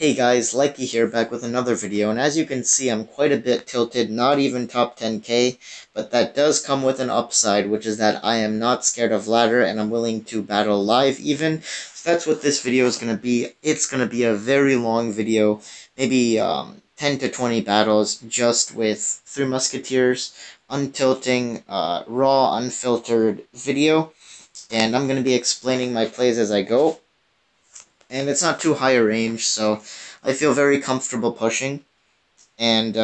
Hey guys, Likey here, back with another video, and as you can see, I'm quite a bit tilted, not even top 10k, but that does come with an upside, which is that I am not scared of ladder, and I'm willing to battle live even. So that's what this video is going to be. It's going to be a very long video, maybe 10 to 20 battles, just with Three Musketeers, Untilting, raw, unfiltered video, and I'm going to be explaining my plays as I go. And it's not too high a range, so I feel very comfortable pushing. And,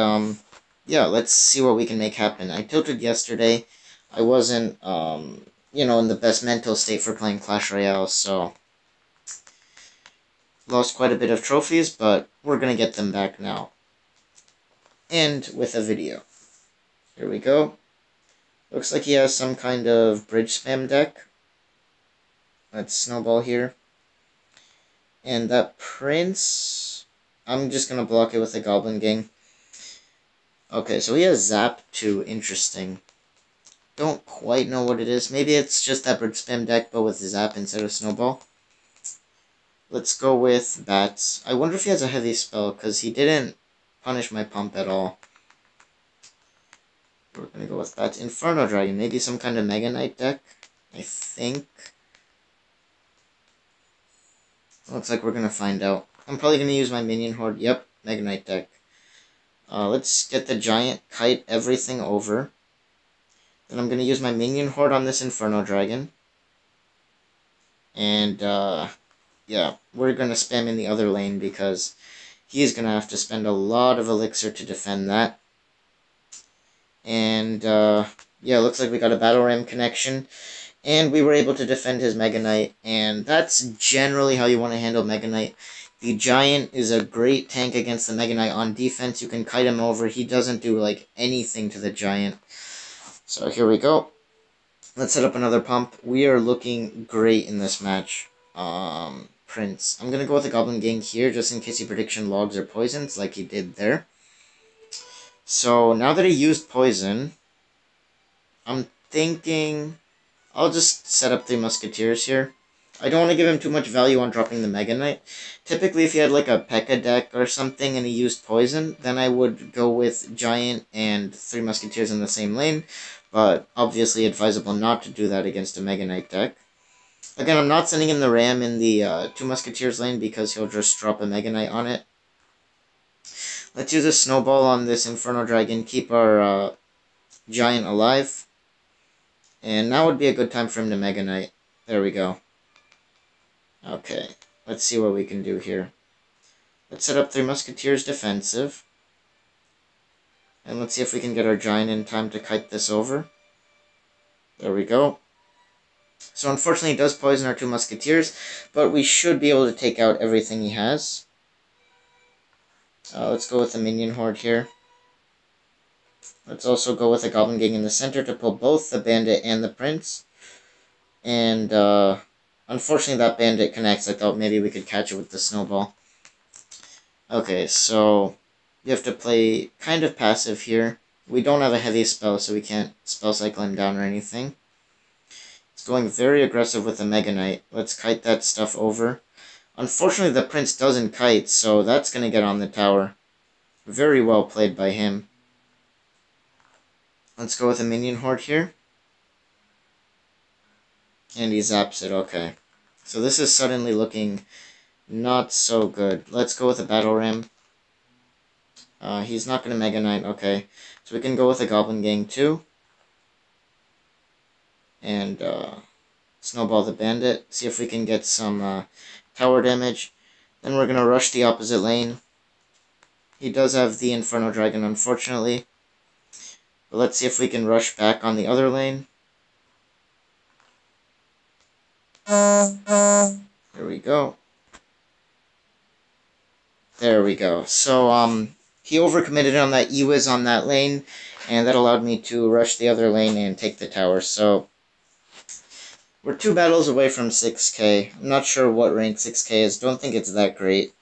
yeah, let's see what we can make happen. I tilted yesterday. I wasn't, in the best mental state for playing Clash Royale, so lost quite a bit of trophies, but we're gonna get them back now. And with a video. Here we go. Looks like he has some kind of bridge spam deck. Let's snowball here. And that prince, I'm just going to block it with a goblin gang. Okay, so he has zap too. Interesting. Don't quite know what it is. Maybe it's just that bird spam deck, but with zap instead of snowball. Let's go with bats. I wonder if he has a heavy spell, because he didn't punish my pump at all. We're going to go with bats. Inferno Dragon, maybe some kind of Mega Knight deck, I think. Looks like we're going to find out. I'm probably going to use my minion horde. Yep, Mega Knight deck. Let's get the giant, kite everything over. Then I'm going to use my minion horde on this Inferno Dragon. And, yeah, we're going to spam in the other lane because he's going to have to spend a lot of elixir to defend that. And, yeah, looks like we got a Battle Ram connection. And we were able to defend his Mega Knight, and that's generally how you want to handle Mega Knight. The Giant is a great tank against the Mega Knight on defense. You can kite him over. He doesn't do, like, anything to the Giant. So here we go. Let's set up another pump. We are looking great in this match. Prince. I'm going to go with a Goblin Gang here, just in case he prediction logs or poisons, like he did there. So now that he used poison, I'm thinking I'll just set up Three Musketeers here. I don't want to give him too much value on dropping the Mega Knight. Typically, if he had like a Pekka deck or something and he used Poison, then I would go with Giant and Three Musketeers in the same lane. But obviously advisable not to do that against a Mega Knight deck. Again, I'm not sending him the Ram in the Two Musketeers lane because he'll just drop a Mega Knight on it. Let's use a Snowball on this Inferno Dragon, keep our Giant alive. And now would be a good time for him to Mega Knight. There we go. Okay, let's see what we can do here. Let's set up Three Musketeers defensive. And let's see if we can get our Giant in time to kite this over. There we go. So unfortunately it does poison our Two Musketeers, but we should be able to take out everything he has. Let's go with the Minion Horde here. Let's also go with a Goblin Gang in the center to pull both the Bandit and the Prince. And, unfortunately that Bandit connects. I thought maybe we could catch it with the Snowball. Okay, so you have to play kind of passive here. We don't have a heavy spell, so we can't spell cycle him down or anything. It's going very aggressive with the Mega Knight. Let's kite that stuff over. Unfortunately, the Prince doesn't kite, so that's going to get on the tower. Very well played by him. Let's go with a Minion Horde here. And he zaps it, okay. So this is suddenly looking not so good. Let's go with a Battle Ram. He's not going to Mega Knight, okay. So we can go with a Goblin Gang too. And snowball the Bandit. See if we can get some tower damage. Then we're going to rush the opposite lane. He does have the Inferno Dragon, unfortunately. But let's see if we can rush back on the other lane. There we go. There we go. So, he overcommitted on that E-Wiz on that lane, and that allowed me to rush the other lane and take the tower. So, we're 2 battles away from 6k. I'm not sure what rank 6k is. Don't think it's that great.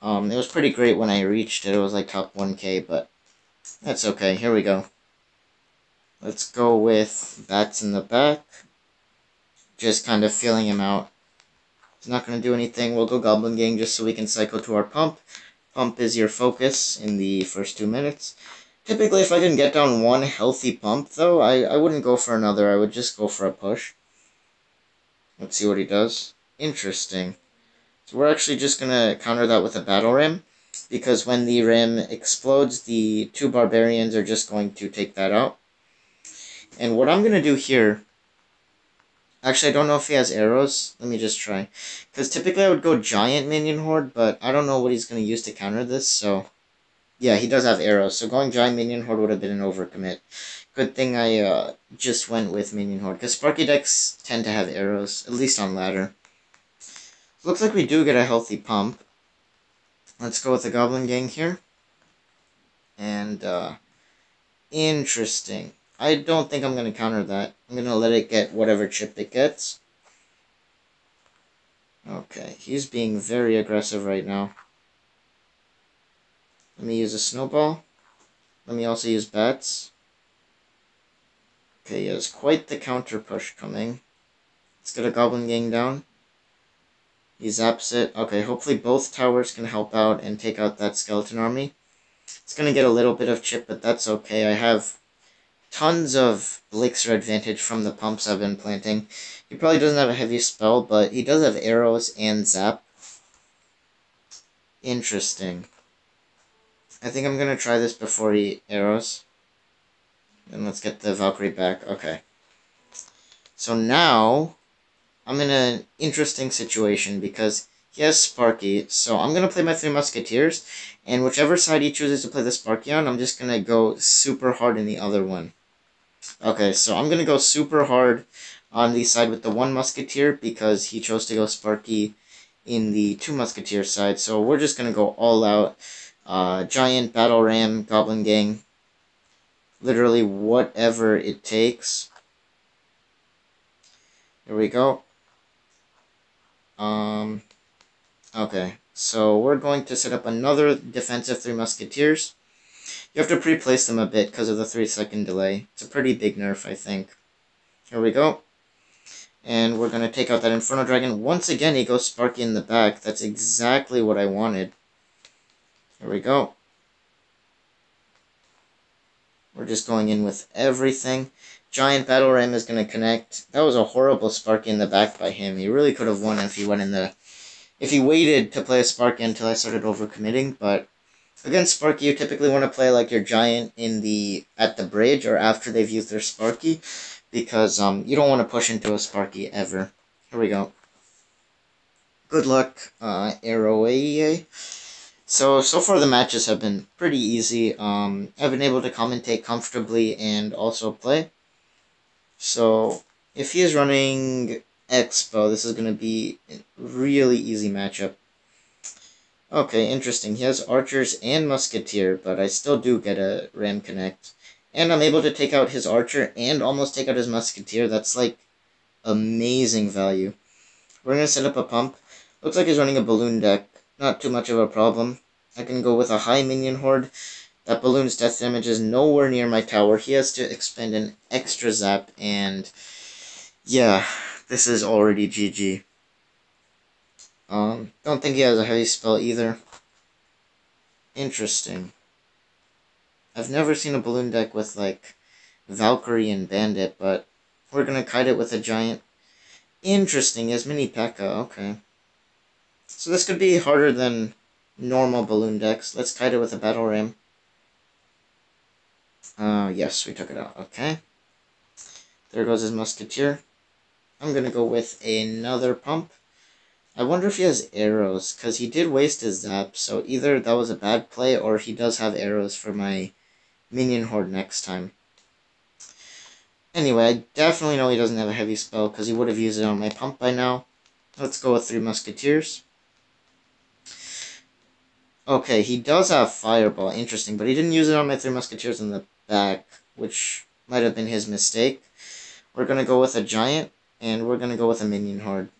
It was pretty great when I reached it. It was like top 1k, but that's okay. Here we go. Let's go with bats in the back. Just kind of feeling him out. It's not going to do anything. We'll go Goblin Gang just so we can cycle to our pump. Pump is your focus in the first 2 minutes. Typically, if I can get down one healthy pump, though, I wouldn't go for another. I would just go for a push. Let's see what he does. Interesting. So we're actually just going to counter that with a Battle Ram, because when the Ram explodes, the 2 Barbarians are just going to take that out. And what I'm going to do here... Actually, I don't know if he has arrows. Let me just try. Because typically I would go Giant Minion Horde, but I don't know what he's going to use to counter this, so... Yeah, he does have arrows, so going Giant Minion Horde would have been an overcommit. Good thing I just went with Minion Horde, because Sparky decks tend to have arrows, at least on ladder. Looks like we do get a healthy pump. Let's go with the Goblin Gang here. And, interesting. I don't think I'm going to counter that. I'm going to let it get whatever chip it gets. Okay, he's being very aggressive right now. Let me use a snowball. Let me also use bats. Okay, he has quite the counter push coming. Let's get a Goblin Gang down. He zaps it. Okay, hopefully both towers can help out and take out that skeleton army. It's going to get a little bit of chip, but that's okay. I have tons of elixir advantage from the pumps I've been planting. He probably doesn't have a heavy spell, but he does have arrows and zap. Interesting. I think I'm going to try this before he arrows. And let's get the Valkyrie back. Okay. So now, I'm in an interesting situation because he has Sparky. So I'm going to play my 3 Musketeers. And whichever side he chooses to play the Sparky on, I'm just going to go super hard in the other one. Okay, so I'm going to go super hard on the side with the 1 Musketeer because he chose to go Sparky in the 2 Musketeer side. So we're just going to go all out. Giant, Battle Ram, Goblin Gang. Literally whatever it takes. Here we go. Okay, so we're going to set up another defensive 3 Musketeers. You have to pre-place them a bit because of the 3-second delay. It's a pretty big nerf, I think. Here we go. And we're going to take out that Inferno Dragon. Once again, he goes Sparky in the back. That's exactly what I wanted. Here we go. We're just going in with everything. Giant Battle Ram is going to connect. That was a horrible Sparky in the back by him. He really could have won if he went in the... If he waited to play a Sparky until I started overcommitting, but against Sparky you typically want to play like your Giant at the bridge or after they've used their Sparky, because you don't want to push into a Sparky ever. Here we go. Good luck, arrow. So far the matches have been pretty easy. I've been able to commentate comfortably and also play. So if he is running Icebow, this is going to be a really easy matchup. Okay, interesting. He has Archers and Musketeer, but I still do get a Ram Connect. And I'm able to take out his Archer and almost take out his Musketeer. That's like amazing value. We're going to set up a pump. Looks like he's running a balloon deck. Not too much of a problem. I can go with a high minion horde. That balloon's death damage is nowhere near my tower. He has to expend an extra zap, and yeah, this is already GG. Don't think he has a heavy spell either. Interesting. I've never seen a balloon deck with, like, Valkyrie and Bandit, but we're gonna kite it with a Giant. Interesting, he has mini Pekka, okay. So this could be harder than normal balloon decks. Let's kite it with a Battle Ram. Yes, we took it out, okay. There goes his Musketeer. I'm gonna go with another pump. I wonder if he has arrows, because he did waste his zap, so either that was a bad play, or he does have arrows for my minion horde next time. Anyway, I definitely know he doesn't have a heavy spell, because he would have used it on my pump by now. Let's go with 3 Musketeers. Okay, he does have Fireball, interesting, but he didn't use it on my 3 Musketeers in the back, which might have been his mistake. We're going to go with a Giant, and we're going to go with a Minion Horde.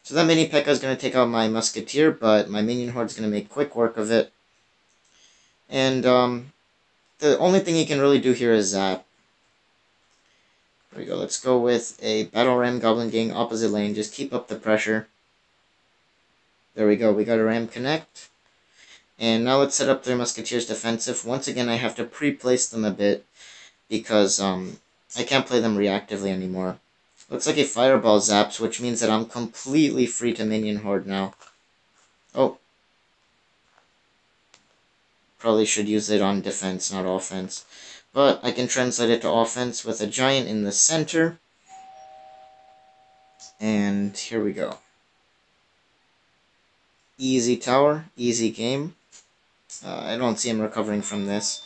So that Mini Pekka is going to take out my Musketeer, but my Minion Horde is going to make quick work of it. And the only thing he can really do here is Zap. There we go. Let's go with a Battle Ram Goblin Gang opposite lane. Just keep up the pressure. There we go. We got a Ram Connect. And now let's set up their Musketeers defensive. Once again, I have to pre-place them a bit because I can't play them reactively anymore. Looks like a Fireball zaps, which means that I'm completely free to minion horde now. Oh. Probably should use it on defense, not offense. But I can translate it to offense with a Giant in the center. And here we go. Easy tower, easy game. I don't see him recovering from this.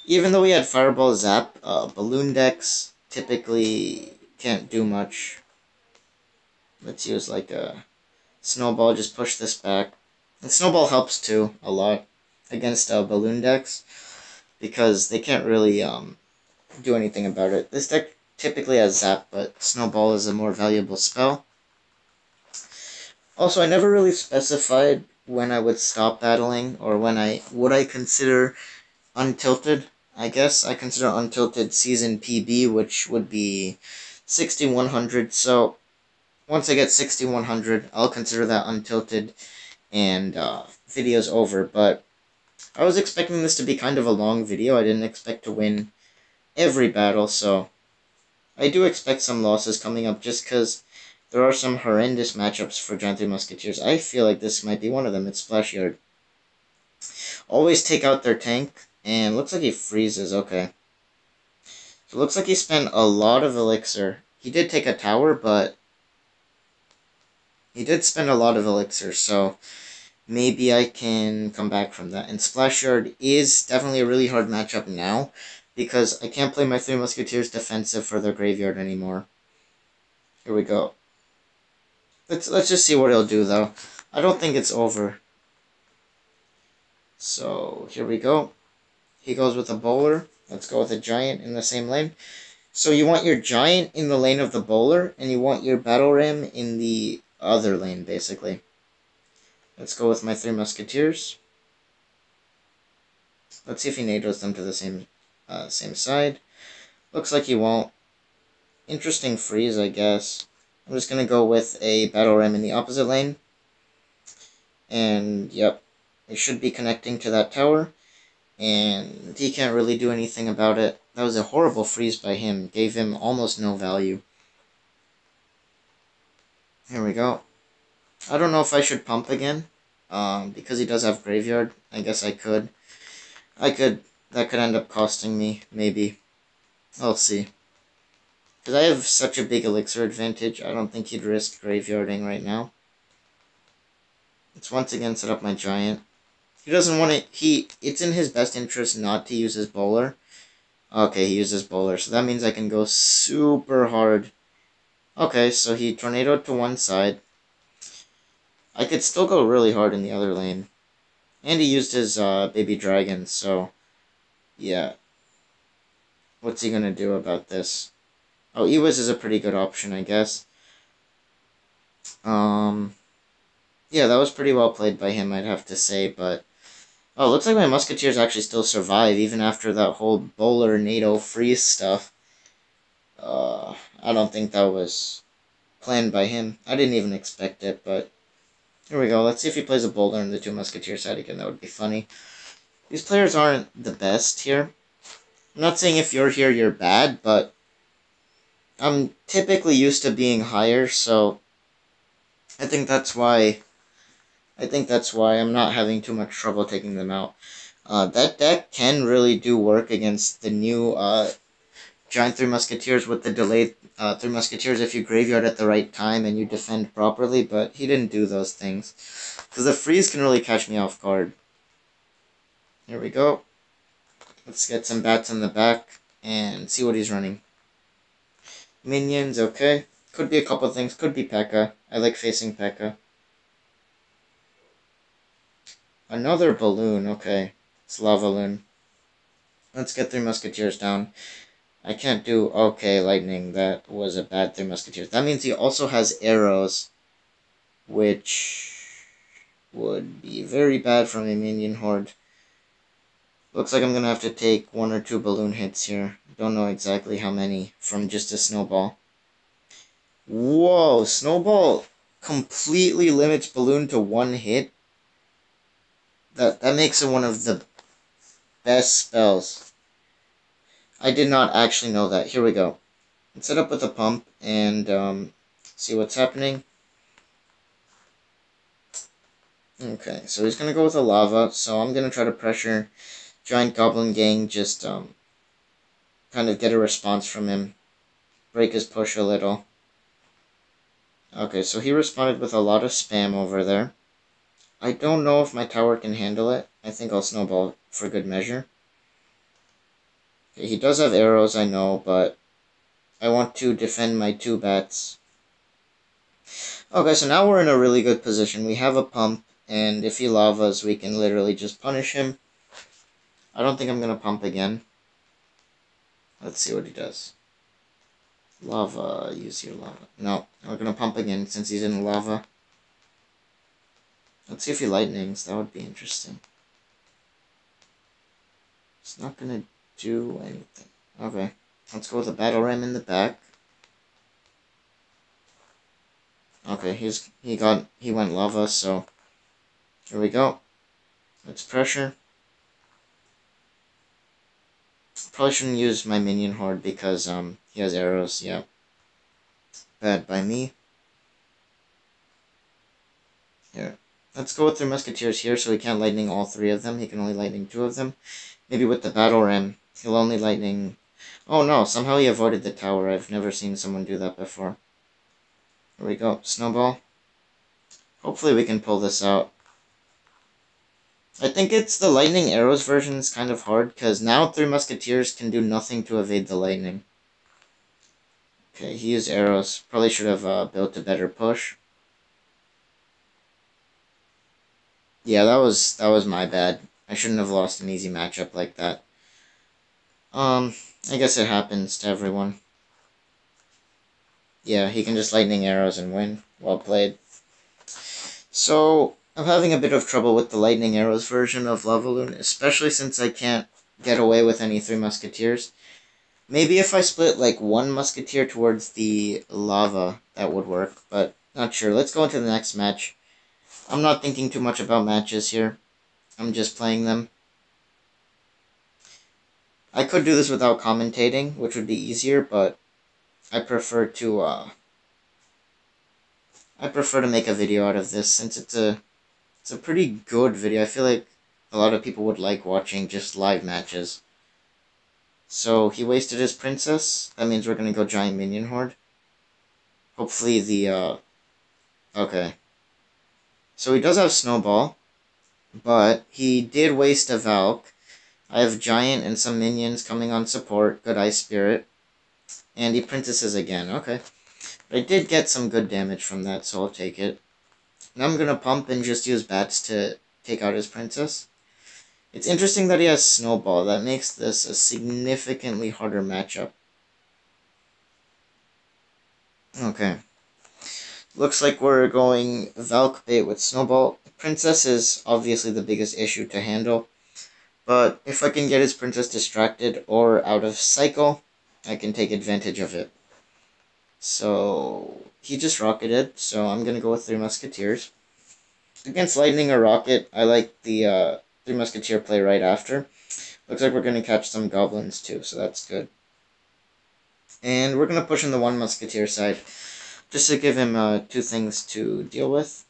Even though we had Fireball Zap, Balloon decks typically can't do much. Let's use like a Snowball, just push this back. And Snowball helps too, a lot, against Balloon decks, because they can't really do anything about it. This deck typically has Zap, but Snowball is a more valuable spell. Also, I never really specified when I would stop battling, or when would I consider Untilted. I guess I consider Untilted Season PB, which would be 6100, so once I get 6100, I'll consider that Untilted, and video's over. But I was expecting this to be kind of a long video. I didn't expect to win every battle, so I do expect some losses coming up just because there are some horrendous matchups for Giant 3 Musketeers. I feel like this might be one of them. It's Splashyard. Always take out their tank, and looks like he freezes. Okay. So it looks like he spent a lot of elixir. He did take a tower, but he did spend a lot of elixir, so maybe I can come back from that. And Splashyard is definitely a really hard matchup now, because I can't play my 3 Musketeers defensive for their graveyard anymore. Here we go. Let's just see what he'll do, though. I don't think it's over. So, here we go. He goes with a bowler. Let's go with a Giant in the same lane. So you want your Giant in the lane of the bowler, and you want your Battle Ram in the other lane, basically. Let's go with my 3 Musketeers. Let's see if he nados them to the same side. Looks like he won't. Interesting freeze, I guess. I'm just going to go with a Battle Ram in the opposite lane. And, yep, it should be connecting to that tower. And he can't really do anything about it. That was a horrible freeze by him. Gave him almost no value. Here we go. I don't know if I should pump again. Because he does have graveyard. I guess I could. That could end up costing me, maybe. I'll see. Because I have such a big elixir advantage, I don't think he'd risk graveyarding right now. Let's once again set up my Giant. He doesn't want to... It's in his best interest not to use his bowler. Okay, he uses bowler, so that means I can go super hard. Okay, so he tornadoed to one side. I could still go really hard in the other lane. And he used his baby dragon, so... yeah. What's he gonna do about this? Oh, Ewiz is a pretty good option, I guess. Yeah, that was pretty well played by him, I'd have to say, but... oh, looks like my Musketeers actually still survive, even after that whole bowler NATO freeze stuff. I don't think that was planned by him. I didn't even expect it, but... here we go. Let's see if he plays a bowler in the 2 Musketeer side again. That would be funny. These players aren't the best here. I'm not saying if you're here, you're bad, but... I'm typically used to being higher, so... I think that's why I'm not having too much trouble taking them out. That deck can really do work against the new Giant 3 Musketeers with the delayed 3 Musketeers if you graveyard at the right time and you defend properly, but he didn't do those things. Because the freeze can really catch me off guard. Here we go. Let's get some bats in the back and see what he's running. Minions, okay. Could be a couple things. Could be Pekka. I like facing Pekka. Another balloon, okay. It's Lava Loon. Let's get 3 Musketeers down. I can't do... okay, lightning. That was a bad 3 Musketeers. That means he also has arrows, which would be very bad from a minion horde. Looks like I'm going to have to take 1 or 2 balloon hits here. don't know exactly how many from just a snowball. Whoa, snowball completely limits balloon to one hit. That makes it one of the best spells. I did not actually know that. Here we go. Let's set up with a pump and see what's happening. Okay, so he's gonna go with a lava, so I'm gonna try to pressure Giant Goblin Gang, just kind of get a response from him. Break his push a little. Okay, so he responded with a lot of spam over there. I don't know if my tower can handle it. I think I'll snowball for good measure. Okay, he does have arrows, I know, but I want to defend my 2 bats. Okay, so now we're in a really good position. We have a pump, and if he lavas, we can literally just punish him. I don't think I'm going to pump again. Let's see what he does. Lava, use your lava. No, we're going to pump again since he's in lava. Let's see if he lightnings. That would be interesting. It's not going to do anything. Okay, let's go with a battle ram in the back. Okay, he went lava, so here we go. Let's pressure. Probably shouldn't use my minion horde because he has arrows. Yeah, bad by me. Here, let's go with 3 musketeers here, so he can't lightning all 3 of them. He can only lightning 2 of them. Maybe with the battle ram, he'll only lightning. Oh no! Somehow he avoided the tower. I've never seen someone do that before. Here we go. Snowball. Hopefully we can pull this out. I think it's the lightning arrows version is kind of hard, because now 3 musketeers can do nothing to evade the lightning. Okay, he used arrows. Probably should have built a better push. Yeah, that was my bad. I shouldn't have lost an easy matchup like that. I guess it happens to everyone. Yeah, he can just lightning arrows and win. Well played. So, I'm having a bit of trouble with the lightning arrows version of Lavaloon, especially since I can't get away with any 3 musketeers. Maybe if I split like 1 musketeer towards the lava, that would work, but not sure. Let's go into the next match. I'm not thinking too much about matches here. I'm just playing them. I could do this without commentating, which would be easier, but I prefer to make a video out of this since it's a pretty good video. I feel like a lot of people would like watching just live matches. So he wasted his princess. That means we're gonna go giant minion horde. Hopefully the okay. So he does have snowball, but he did waste a Valk. I have giant and some minions coming on support. Good ice spirit. And he princesses again. Okay. But I did get some good damage from that, so I'll take it. Now I'm gonna pump and just use bats to take out his princess. It's interesting that he has snowball. That makes this a significantly harder matchup. Okay. Looks like we're going Valk bait with snowball. Princess is obviously the biggest issue to handle. But if I can get his princess distracted or out of cycle, I can take advantage of it. So he just rocketed, so I'm gonna go with 3 musketeers. Against lightning or rocket, I like the 3 musketeer play right after. Looks like we're gonna catch some goblins too, so that's good. And we're gonna push in the 1 musketeer side, just to give him 2 things to deal with.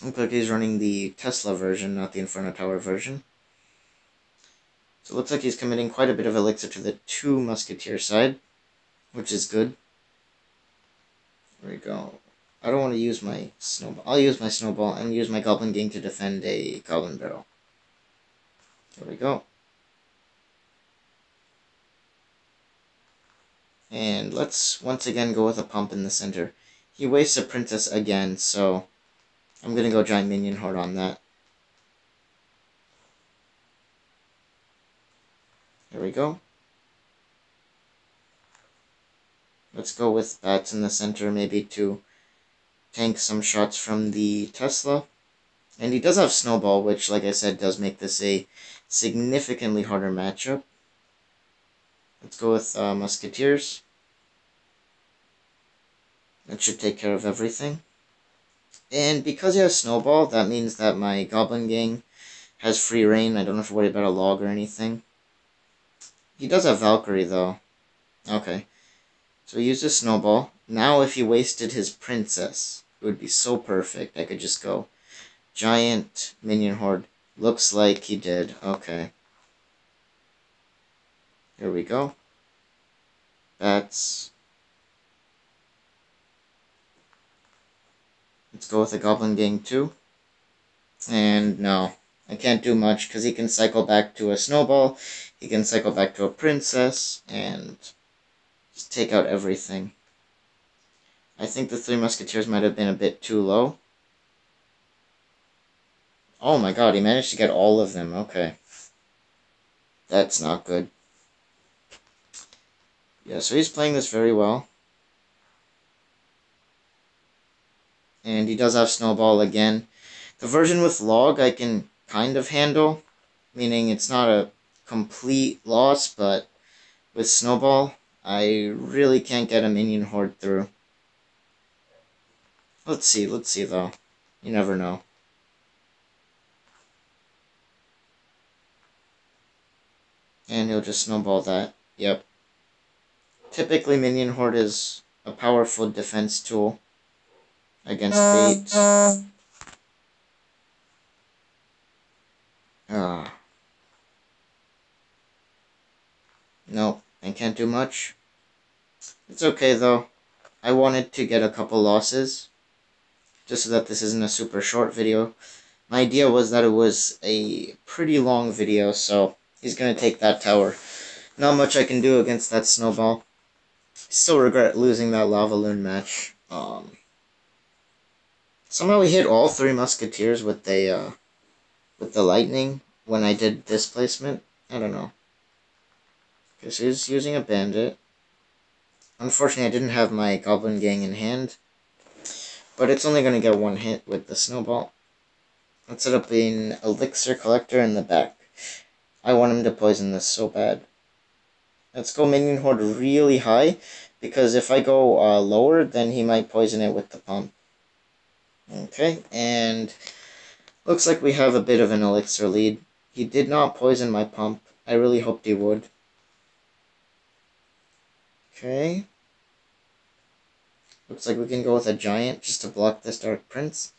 Looks like he's running the Tesla version, not the Inferno Tower version. So it looks like he's committing quite a bit of elixir to the 2 musketeer side, which is good. There we go. I don't want to use my snowball. I'll use my snowball and use my goblin gang to defend a goblin barrel. There we go. And let's once again go with a pump in the center. He wastes a princess again, so I'm gonna go giant minion horde on that. There we go. Let's go with bats in the center, maybe to tank some shots from the Tesla. And he does have Snowball, which, like I said, does make this a significantly harder matchup. Let's go with Musketeers. That should take care of everything. And because he has Snowball, that means that my Goblin Gang has free reign. I don't have to worry about a log or anything. He does have Valkyrie, though. Okay. So he uses Snowball. Now if he wasted his Princess, it would be so perfect. I could just go Giant Minion Horde. Looks like he did. Okay. Here we go. Let's go with a Goblin Gang too. And no, I can't do much because he can cycle back to a Snowball, he can cycle back to a Princess, and just take out everything. I think the Three Musketeers might have been a bit too low. Oh my god, he managed to get all of them. Okay. That's not good. Yeah, so he's playing this very well. And he does have Snowball again. The version with Log I can kind of handle, meaning it's not a complete loss, but with Snowball, I really can't get a Minion Horde through. Let's see though. You never know. And he'll just Snowball that. Yep. Typically, Minion Horde is a powerful defense tool against bait. Nope, I can't do much. It's okay though. I wanted to get a couple losses, just so that this isn't a super short video. My idea was that it was a pretty long video, so he's going to take that tower. Not much I can do against that Snowball. Still regret losing that Lava Loon match. Somehow we hit all three Musketeers with the lightning when I did displacement. I don't know. Okay, so he's using a bandit. Unfortunately, I didn't have my Goblin Gang in hand, but it's only going to get one hit with the Snowball. Let's set up an Elixir Collector in the back. I want him to poison this so bad. Let's go Minion Horde really high, because if I go lower, then he might poison it with the pump. Okay, and looks like we have a bit of an Elixir lead. He did not poison my pump. I really hoped he would. Okay. Looks like we can go with a Giant just to block this Dark Prince.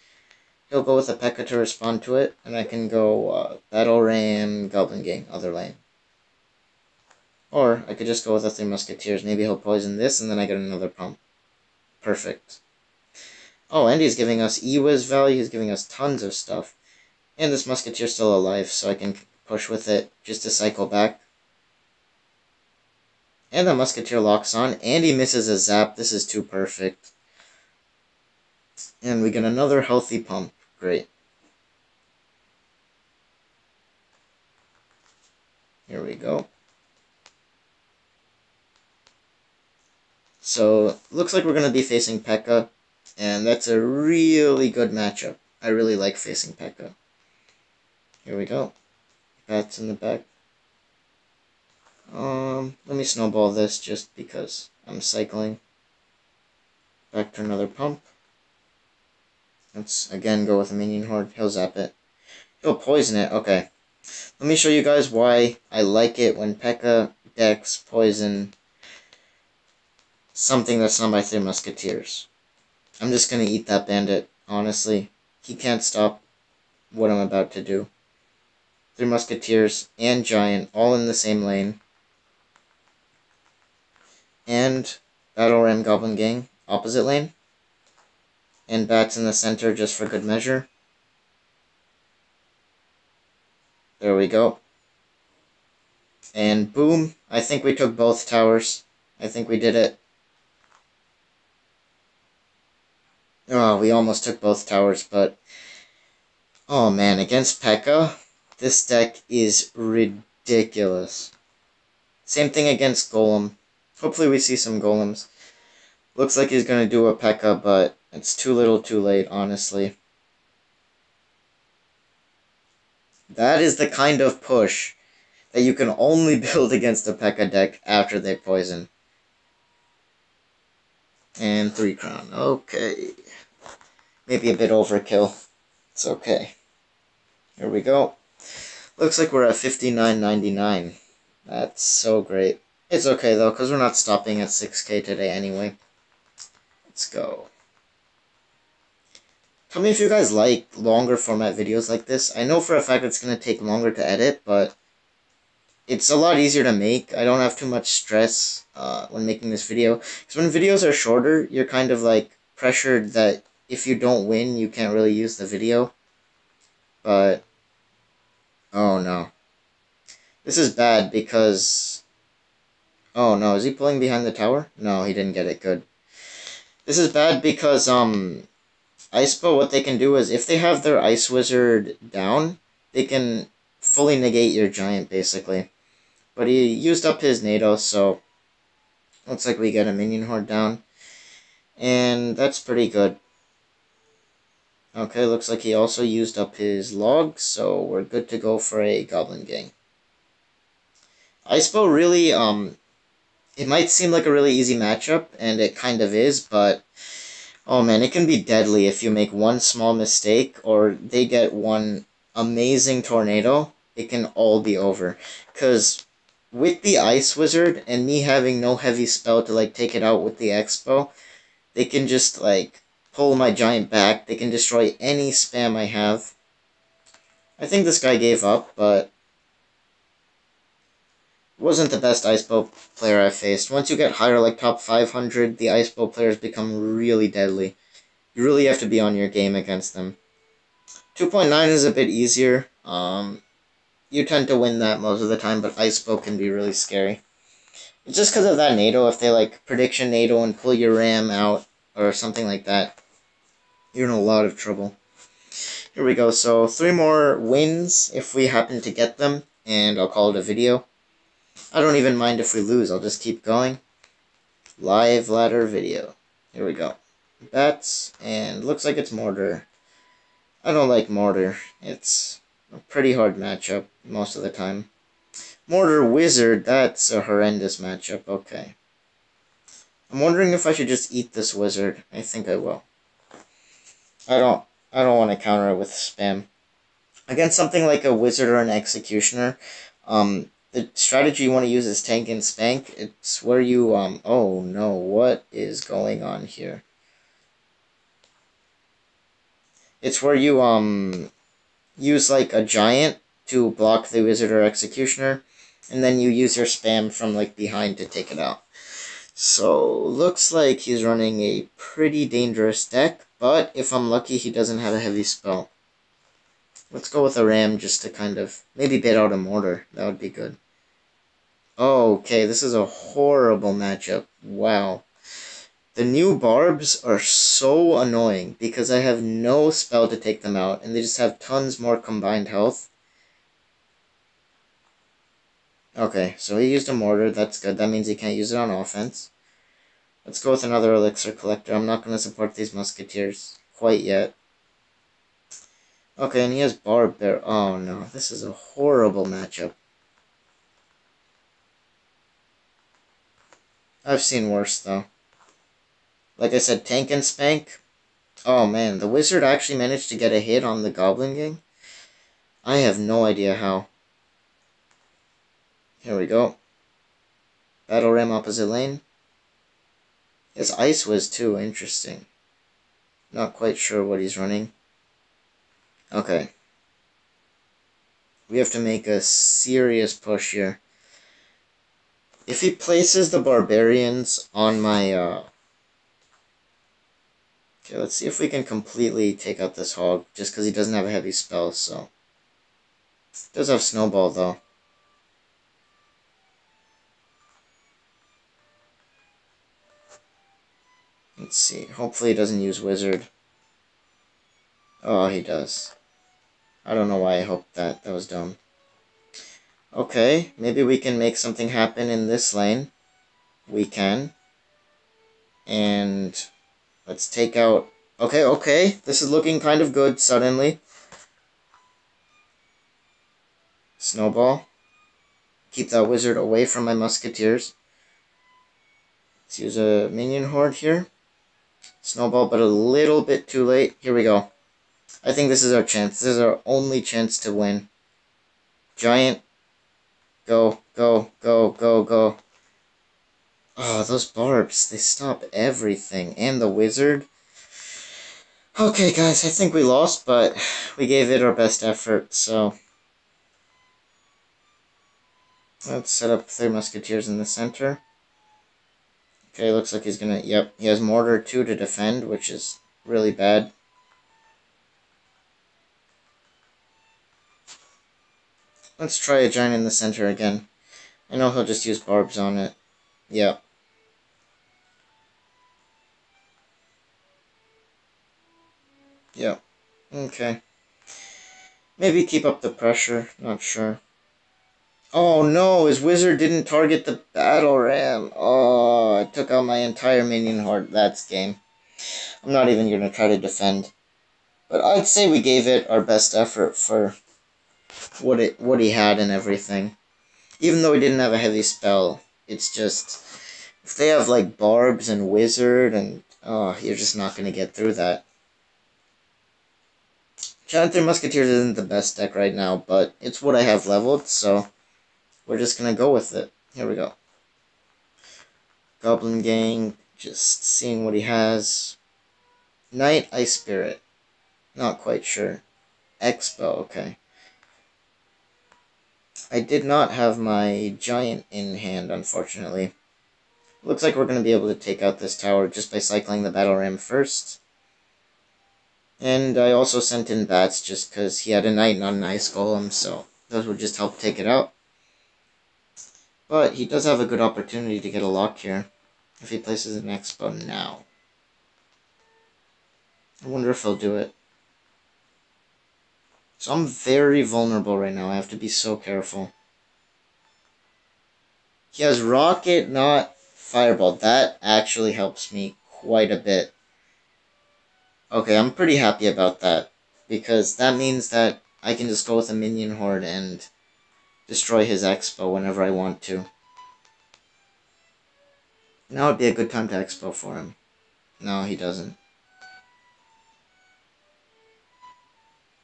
He'll go with a Pekka to respond to it, and I can go Battle Ram, Goblin Gang, other lane. Or I could just go with the Three Musketeers. Maybe he'll poison this, and then I get another pump. Perfect. Oh, and he's giving us E-Wiz value. He's giving us tons of stuff. And this Musketeer's still alive, so I can push with it just to cycle back. And the Musketeer locks on, and he misses a zap. This is too perfect. And we get another healthy pump. Great. Here we go. So, looks like we're going to be facing Pekka, and that's a really good matchup. I really like facing Pekka. Here we go. Bats in the back. Let me snowball this just because I'm cycling. Back to another pump. Let's again go with a Minion Horde. He'll zap it. He'll poison it. Okay. Let me show you guys why I like it when Pekka decks poison something that's not my Three Musketeers. I'm just gonna eat that bandit, honestly. He can't stop what I'm about to do. Three Musketeers and Giant all in the same lane. And Battle Ram Goblin Gang, opposite lane. And Bats in the center just for good measure. There we go. And boom, I think we took both towers. I think we did it. Oh, we almost took both towers, but... Oh man, against Pekka, this deck is ridiculous. Same thing against Golem. Hopefully we see some Golems. Looks like he's going to do a Pekka, but it's too little too late, honestly. That is the kind of push that you can only build against a Pekka deck after they poison. And 3 crown. Okay. Maybe a bit overkill. It's okay. Here we go. Looks like we're at 59.99. That's so great. It's okay though, because we're not stopping at 6k today anyway. Let's go. Tell me if you guys like longer format videos like this. I know for a fact it's going to take longer to edit, but it's a lot easier to make. I don't have too much stress when making this video. Because when videos are shorter, you're kind of like pressured that if you don't win, you can't really use the video. But, oh no. This is bad because... Oh no, is he pulling behind the tower? No, he didn't get it. Good. This is bad because, Icebow, what they can do is, if they have their Ice Wizard down, they can fully negate your Giant, basically. But he used up his NATO, so looks like we get a Minion Horde down. And that's pretty good. Okay, looks like he also used up his Log, so we're good to go for a Goblin Gang. Icebow really, it might seem like a really easy matchup, and it kind of is, but... Oh man, it can be deadly if you make one small mistake or they get one amazing tornado. It can all be over. Because with the Ice Wizard and me having no heavy spell to like take it out with the Expo, they can just like pull my Giant back. They can destroy any spam I have. I think this guy gave up, but wasn't the best Icebow player I've faced. Once you get higher, like top 500, the Icebow players become really deadly. You really have to be on your game against them. 2.9 is a bit easier. You tend to win that most of the time, but Icebow can be really scary. It's just because of that NATO. If they like prediction NATO and pull your Ram out or something like that, you're in a lot of trouble. Here we go. So 3 more wins if we happen to get them, and I'll call it a video. I don't even mind if we lose. I'll just keep going. Live ladder video. Here we go. Bats, and looks like it's Mortar. I don't like Mortar. It's a pretty hard matchup most of the time. Mortar Wizard, that's a horrendous matchup. Okay. I'm wondering if I should just eat this Wizard. I think I will. I don't want to counter it with spam. Against something like a Wizard or an Executioner, the strategy you want to use is Tank and Spank. It's where you, oh no, what is going on here? It's where you, use like a Giant to block the Wizard or Executioner, and then you use your spam from like behind to take it out. So, looks like he's running a pretty dangerous deck, but if I'm lucky, he doesn't have a heavy spell. Let's go with a Ram just to kind of, maybe bait out a Mortar. That would be good. Okay, this is a horrible matchup. Wow. The new Barbs are so annoying because I have no spell to take them out, and they just have tons more combined health. Okay, so he used a Mortar. That's good. That means he can't use it on offense. Let's go with another Elixir Collector. I'm not going to support these Musketeers quite yet. Okay, and he has Barb there. Oh no, this is a horrible matchup. I've seen worse, though. Like I said, Tank and Spank. Oh man, the Wizard actually managed to get a hit on the Goblin Gang? I have no idea how. Here we go. Battle Ram opposite lane. He has Ice Wiz too, interesting. Not quite sure what he's running. Okay. We have to make a serious push here. If he places the Barbarians on my, Okay, let's see if we can completely take out this Hog, just because he doesn't have a heavy spell, so... He does have Snowball, though. Let's see, hopefully he doesn't use Wizard. Oh, he does. I don't know why I hoped that. That was dumb. Okay, maybe we can make something happen in this lane. We can. And let's take out... Okay, this is looking kind of good suddenly. Snowball. Keep that wizard away from my musketeers. Let's use a minion horde here. Snowball, but a little bit too late. Here we go. I think this is our chance. This is our only chance to win. Giant. Go, go, go, go, go. Oh, those barbs. They stop everything. And the wizard. Okay, guys, I think we lost, but we gave it our best effort, so... Let's set up 3 musketeers in the center. Okay, looks like he's gonna... Yep, he has Mortar 2 to defend, which is really bad. Let's try a giant in the center again. I know he'll just use barbs on it. Yep. Yep. Okay. Maybe keep up the pressure. Not sure. Oh no, his wizard didn't target the battle ram. Oh, I took out my entire minion horde. That's game. I'm not even going to try to defend. But I'd say we gave it our best effort for what he had and everything. Even though he didn't have a heavy spell, it's just... If they have like barbs and wizard and... Oh, you're just not going to get through that. Giant 3 Musketeers isn't the best deck right now, but it's what I have leveled, so we're just going to go with it. Here we go. Goblin Gang, just seeing what he has. Knight, Ice Spirit. Not quite sure. Icebow, okay. I did not have my Giant in hand, unfortunately. Looks like we're going to be able to take out this tower just by cycling the Battle Ram first. And I also sent in bats just because he had a knight, not an ice golem, so those would just help take it out. But he does have a good opportunity to get a lock here if he places an Icebow now. I wonder if he'll do it. So I'm very vulnerable right now. I have to be so careful. He has Rocket, not Fireball. That actually helps me quite a bit. Okay, I'm pretty happy about that, because that means that I can just go with a minion horde and destroy his Icebow whenever I want to. Now would be a good time to Icebow for him. No, he doesn't.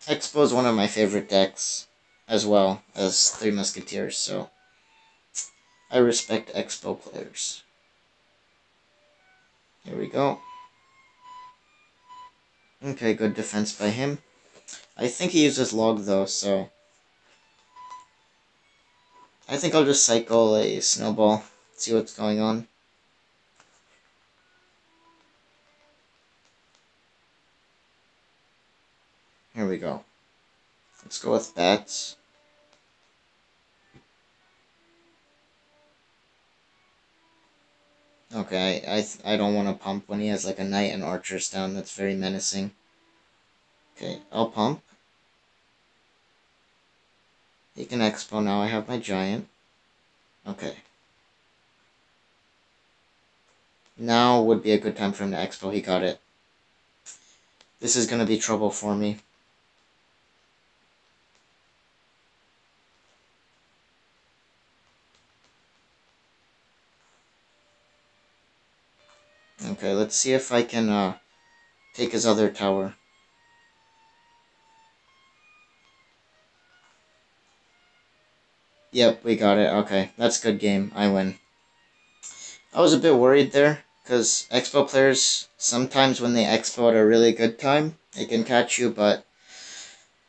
Icebow is one of my favorite decks, as well as 3 Musketeers, so I respect Icebow players. Here we go. Okay, good defense by him. I think he uses log though, so I think I'll just cycle a snowball, see what's going on. Here we go. Let's go with bats. Okay, I don't want to pump when he has like a knight and archers down. That's very menacing. Okay, I'll pump. He can Expo now. I have my giant. Okay. Now would be a good time for him to Expo. He got it. This is going to be trouble for me. Okay, let's see if I can take his other tower. Yep, we got it. Okay, that's good game. I win. I was a bit worried there, because Expo players, sometimes when they Expo at a really good time, they can catch you, but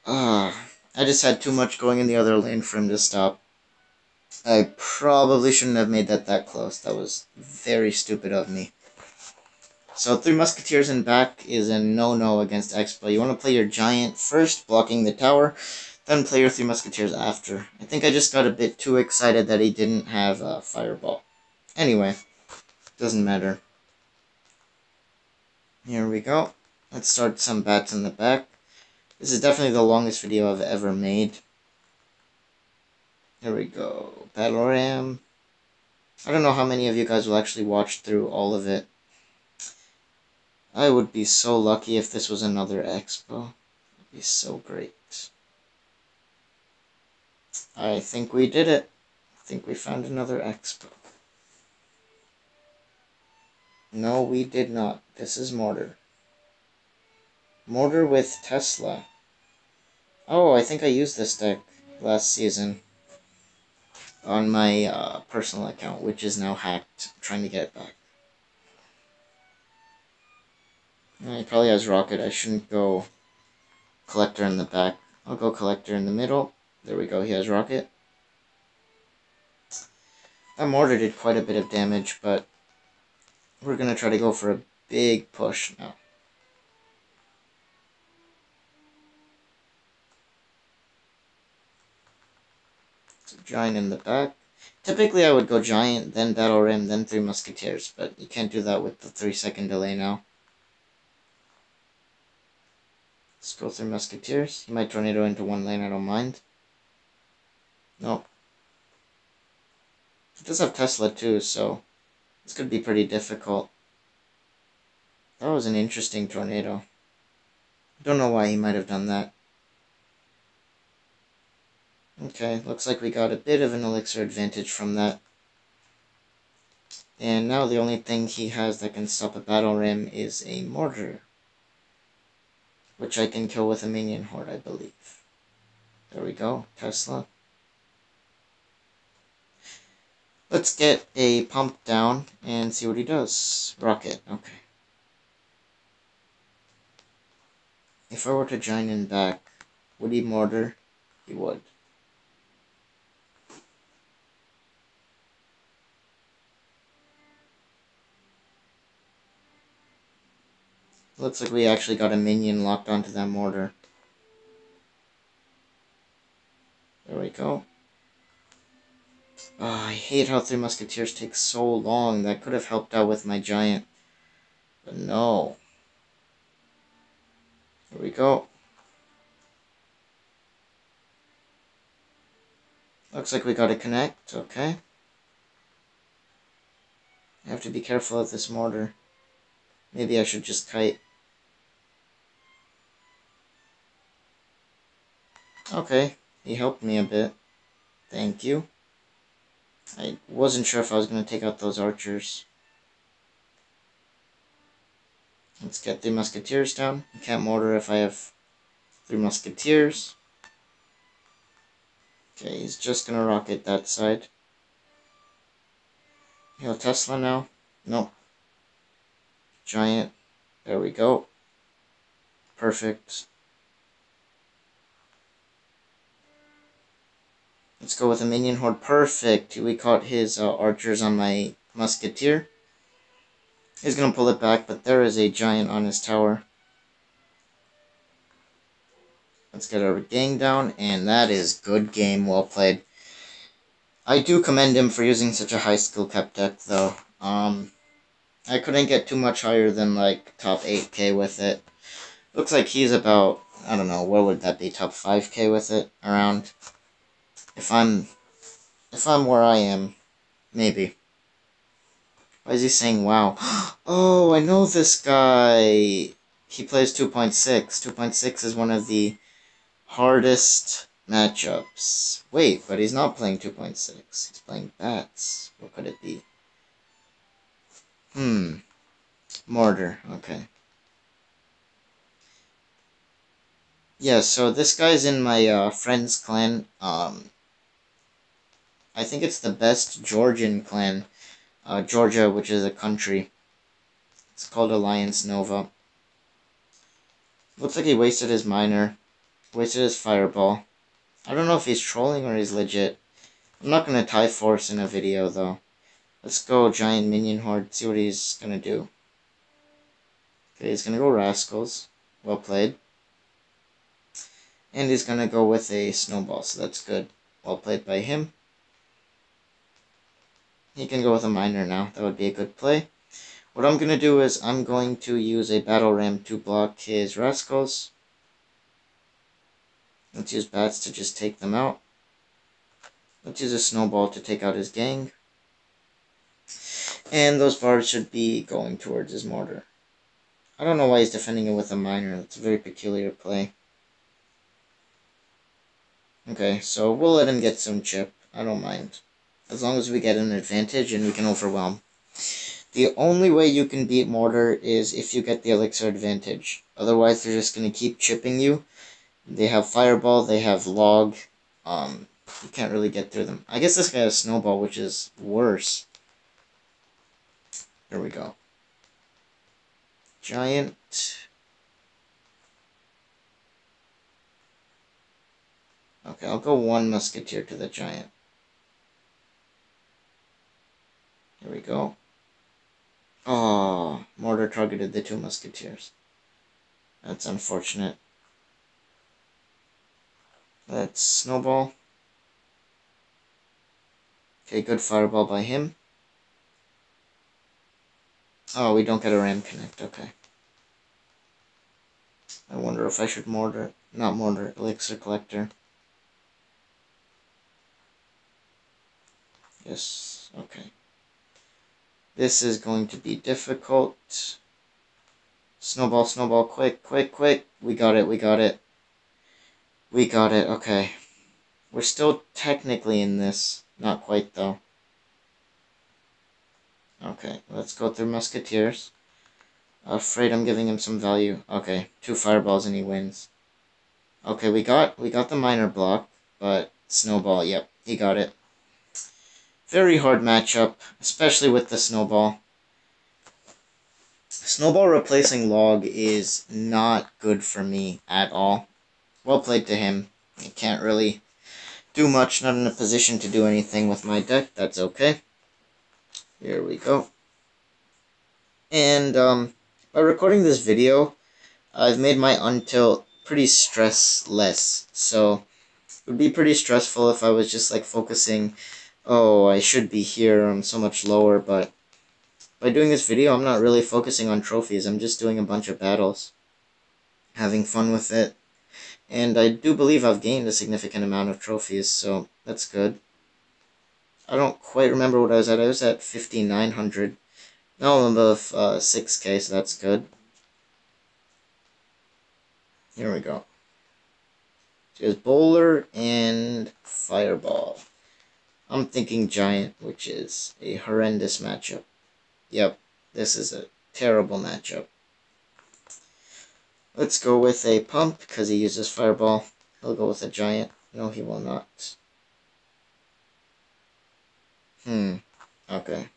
I just had too much going in the other lane for him to stop. I probably shouldn't have made that close. That was very stupid of me. So 3 Musketeers in back is a no-no against Expo. You want to play your Giant first, blocking the tower, then play your 3 Musketeers after. I think I just got a bit too excited that he didn't have a Fireball. Anyway, doesn't matter. Here we go. Let's start some bats in the back. This is definitely the longest video I've ever made. Here we go. Battle Ram. I don't know how many of you guys will actually watch through all of it. I would be so lucky if this was another Expo. It would be so great. I think we did it. I think we found another Icebow. No, we did not. This is Mortar. Mortar with Tesla. Oh, I think I used this deck last season on my personal account, which is now hacked. I'm trying to get it back. He probably has Rocket. I shouldn't go Collector in the back. I'll go Collector in the middle. There we go. He has Rocket. That Mortar did quite a bit of damage, but we're going to try to go for a big push now. So Giant in the back. Typically I would go Giant, then Battle Ram, then 3 Musketeers, but you can't do that with the 3-second delay now. Let's go 3 Musketeers. He might Tornado into 1 lane, I don't mind. Nope. He does have Tesla too, so this could be pretty difficult. That was an interesting tornado. Don't know why he might have done that. Okay, looks like we got a bit of an elixir advantage from that. And now the only thing he has that can stop a battle ram is a mortar, which I can kill with a minion horde, I believe. There we go, Tesla. Let's get a pump down and see what he does. Rocket, okay. If I were to giant in back, would he mortar? He would. Looks like we actually got a minion locked onto that mortar. There we go. Oh, I hate how 3 Musketeers take so long. That could have helped out with my giant. But no. There we go. Looks like we got to connect. Okay. I have to be careful of this mortar. Maybe I should just kite. Okay, he helped me a bit. Thank you. I wasn't sure if I was going to take out those archers. Let's get 3 Musketeers down. I can't mortar if I have 3 Musketeers. Okay, he's just going to rocket that side. He'll Tesla now. Nope. Giant. There we go. Perfect. Let's go with a minion horde. Perfect. We caught his archers on my musketeer. He's going to pull it back, but there is a giant on his tower. Let's get our gang down, and that is good game. Well played. I do commend him for using such a high skill cap deck, though. I couldn't get too much higher than, like, top 8k with it. Looks like he's about, I don't know, what would that be, top 5k with it? Around. If I'm where I am, maybe. Why is he saying wow? Oh, I know this guy. He plays 2.6. 2.6 is one of the hardest matchups. Wait, but he's not playing 2.6. He's playing bats. What could it be? Mortar. Okay. Yeah, so this guy's in my friend's clan. I think it's the best Georgian clan. Georgia, which is a country. It's called Alliance Nova. Looks like he wasted his miner. Wasted his fireball. I don't know if he's trolling or he's legit. I'm not going to tie force in a video, though. Let's go giant minion horde, see what he's going to do. Okay, he's going to go rascals. Well played. And he's going to go with a snowball, so that's good. Well played by him. He can go with a miner now. That would be a good play. What I'm going to do is I'm going to use a battle ram to block his rascals. Let's use bats to just take them out. Let's use a snowball to take out his gang. And those barbs should be going towards his mortar. I don't know why he's defending it with a miner. That's a very peculiar play. Okay, so we'll let him get some chip. I don't mind. As long as we get an advantage and we can overwhelm. The only way you can beat Mortar is if you get the elixir advantage. Otherwise, they're just going to keep chipping you. They have Fireball, they have Log. You can't really get through them. I guess this guy has Snowball, which is worse. Here we go. Giant. Okay, I'll go one Musketeer to the Giant. Here we go. Oh, Mortar targeted the two Musketeers. That's unfortunate. Let's Snowball. Okay, good Fireball by him. Oh, we don't get a Ram Connect, okay. I wonder if I should Mortar, not Mortar, Elixir Collector. Yes, okay. This is going to be difficult. Snowball, Snowball, quick, quick, quick. We got it, we got it. We got it, okay. We're still technically in this. Not quite, though. Okay, let's go through Musketeers. Afraid I'm giving him some value. Okay, 2 Fireballs and he wins. Okay, we got the minor block, but Snowball, yep, he got it. Very hard matchup, especially with the Snowball. Snowball replacing Log is not good for me at all. Well played to him. I can't really do much, not in a position to do anything with my deck. That's okay. Here we go. And by recording this video, I've made my Untilt pretty stressless. So it would be pretty stressful if I was just like focusing, oh, I should be here, I'm so much lower, but by doing this video, I'm not really focusing on trophies. I'm just doing a bunch of battles, having fun with it. And I do believe I've gained a significant amount of trophies, so that's good. I don't quite remember what I was at. I was at 5,900. Now I'm above 6k, so that's good. Here we go. There's Bowler and Fireball. I'm thinking Giant, which is a horrendous matchup. Yep, this is a terrible matchup. Let's go with a Pump, because he uses Fireball. He'll go with a Giant. No, he will not. Okay.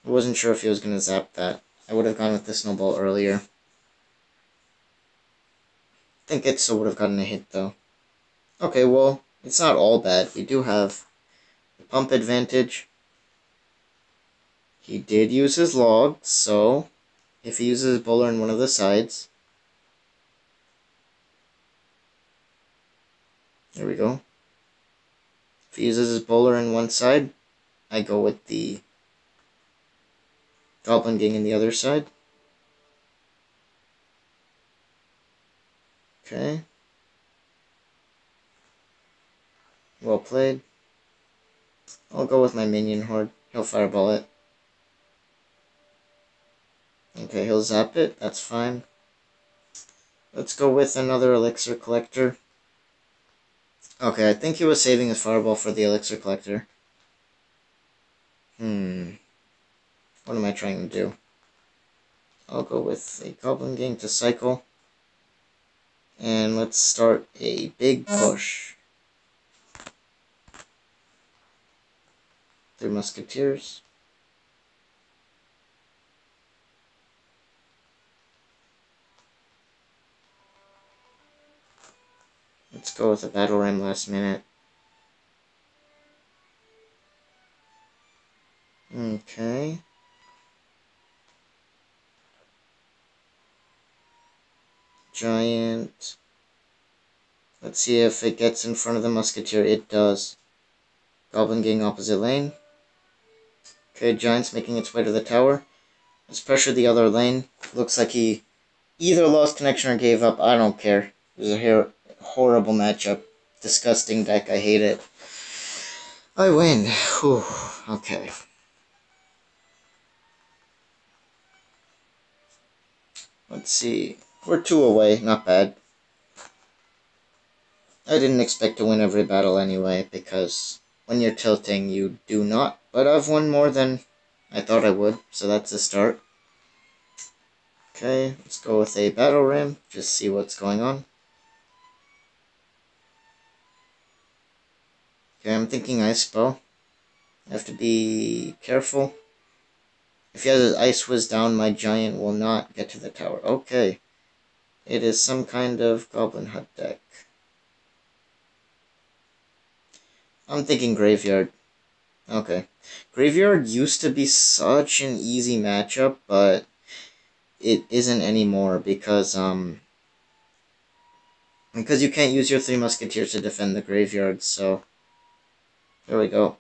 I wasn't sure if he was going to zap that. I would have gone with the Snowball earlier. I think it still would have gotten a hit, though. Okay, well, it's not all bad. We do have the Pump advantage. He did use his Log, so if he uses his Bowler in one of the sides... There we go. If he uses his Bowler in one side, I go with the Goblin Gang in the other side. Okay. Well played. I'll go with my Minion Horde. He'll Fireball it. Okay, he'll zap it. That's fine. Let's go with another Elixir Collector. Okay, I think he was saving his Fireball for the Elixir Collector. What am I trying to do? I'll go with a Goblin Gang to cycle. And let's start a big push. 3 Musketeers. Let's go with a Battle Ram last minute. Okay. Giant. Let's see if it gets in front of the Musketeer. It does. Goblin Gang opposite lane. Okay, Giant's making its way to the tower. Let's pressure the other lane. Looks like he either lost connection or gave up. I don't care. It was a horrible matchup. Disgusting deck. I hate it. I win. Whew. Okay. Let's see. We're 2 away. Not bad. I didn't expect to win every battle anyway, because when you're tilting, you do not. But I've won more than I thought I would, so that's a start. Okay, let's go with a battle ram, just see what's going on. Okay, I'm thinking Icebow. I have to be careful. If he has his Ice Whiz down, my giant will not get to the tower. Okay. It is some kind of Goblin Hut deck. I'm thinking Graveyard. Okay. Graveyard used to be such an easy matchup, but it isn't anymore because you can't use your Three Musketeers to defend the graveyard, so there we go.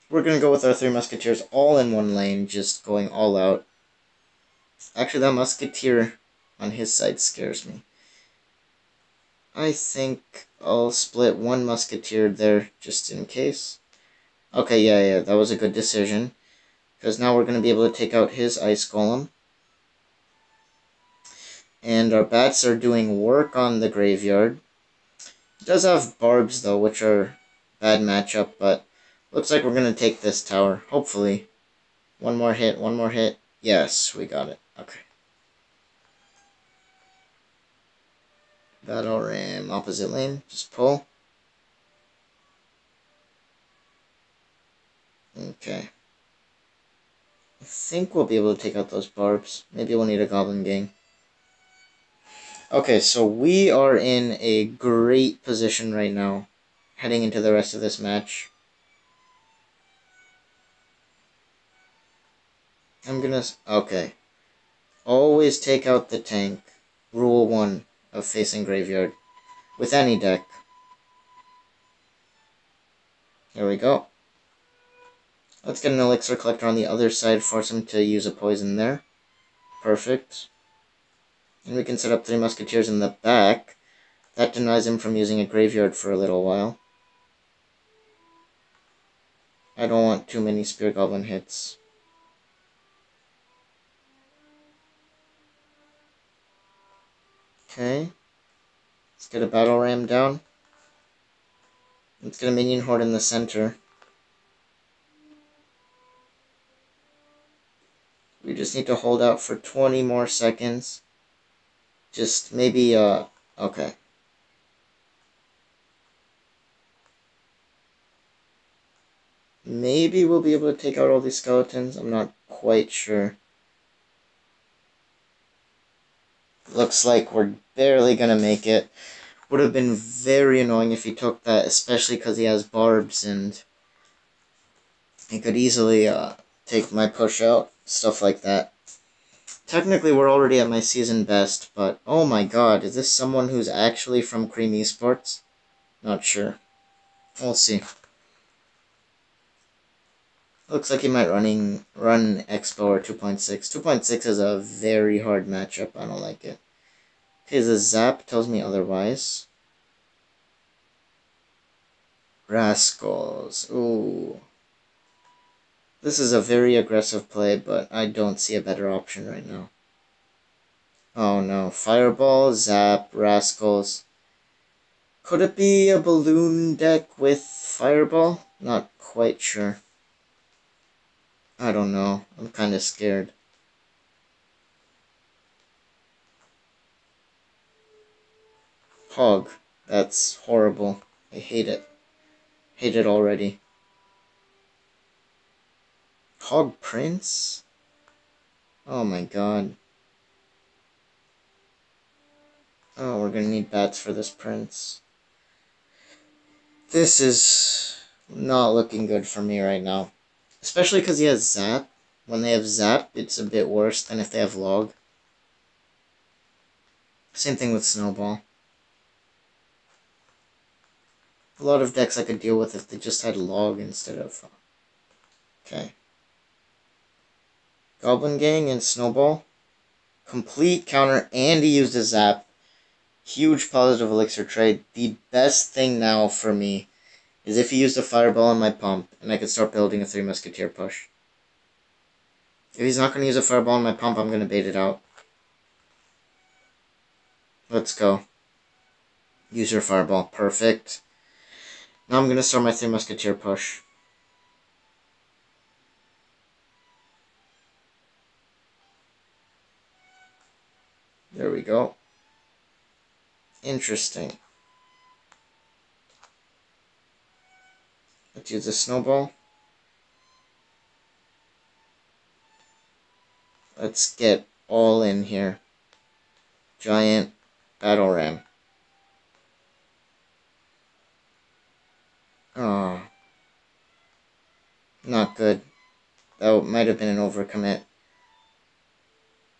We're gonna go with our Three Musketeers all in one lane, just going all out. Actually, that Musketeer on his side scares me. I think I'll split one Musketeer there, just in case. Okay, yeah, that was a good decision. Because now we're going to be able to take out his Ice Golem. And our bats are doing work on the graveyard. It does have barbs, though, which are bad matchup, but looks like we're going to take this tower. Hopefully. One more hit, one more hit. Yes, we got it. Okay. Battle ram, opposite lane. Just pull. Okay. I think we'll be able to take out those barbs. Maybe we'll need a Goblin Gang. Okay, so we are in a great position right now, heading into the rest of this match. Okay. Always take out the tank. Rule 1 of facing graveyard. With any deck. There we go. Let's get an Elixir Collector on the other side, force him to use a poison there. Perfect. And we can set up Three Musketeers in the back. That denies him from using a graveyard for a little while. I don't want too many Spear Goblin hits. Okay. Let's get a Battle Ram down. Let's get a Minion Horde in the center. We just need to hold out for 20 more seconds. Just maybe, okay. Maybe we'll be able to take out all these skeletons. I'm not quite sure. Looks like we're barely gonna make it. Would have been very annoying if he took that, especially because he has barbs and he could easily take my push out, stuff like that. Technically, we're already at my season best, but oh my god, is this someone who's actually from Cream Esports? Not sure. We'll see. Looks like he might run Icebow or 2.6. 2.6 is a very hard matchup. I don't like it. Okay, the Zap tells me otherwise. Rascals. Ooh. This is a very aggressive play, but I don't see a better option right now. Oh no. Fireball, Zap, Rascals. Could it be a balloon deck with Fireball? Not quite sure. I don't know. I'm kind of scared. Hog. That's horrible. I hate it. Hate it already. Hog Prince? Oh my god. Oh, we're gonna need bats for this Prince. This is not looking good for me right now. Especially because he has Zap. When they have Zap, it's a bit worse than if they have Log. Same thing with Snowball. A lot of decks I could deal with if they just had Log instead of... Okay. Goblin Gang and Snowball. Complete counter, and he used a Zap. Huge positive elixir trade. The best thing now for me is if he used a Fireball on my pump, and I could start building a Three Musketeer push. If he's not going to use a Fireball on my pump, I'm going to bait it out. Let's go. Use your fireball. Perfect. Now I'm going to start my Three Musketeer push. There we go. Interesting. Let's use a snowball. Let's get all in here. Giant battle ram. Oh. Not good. That might have been an overcommit.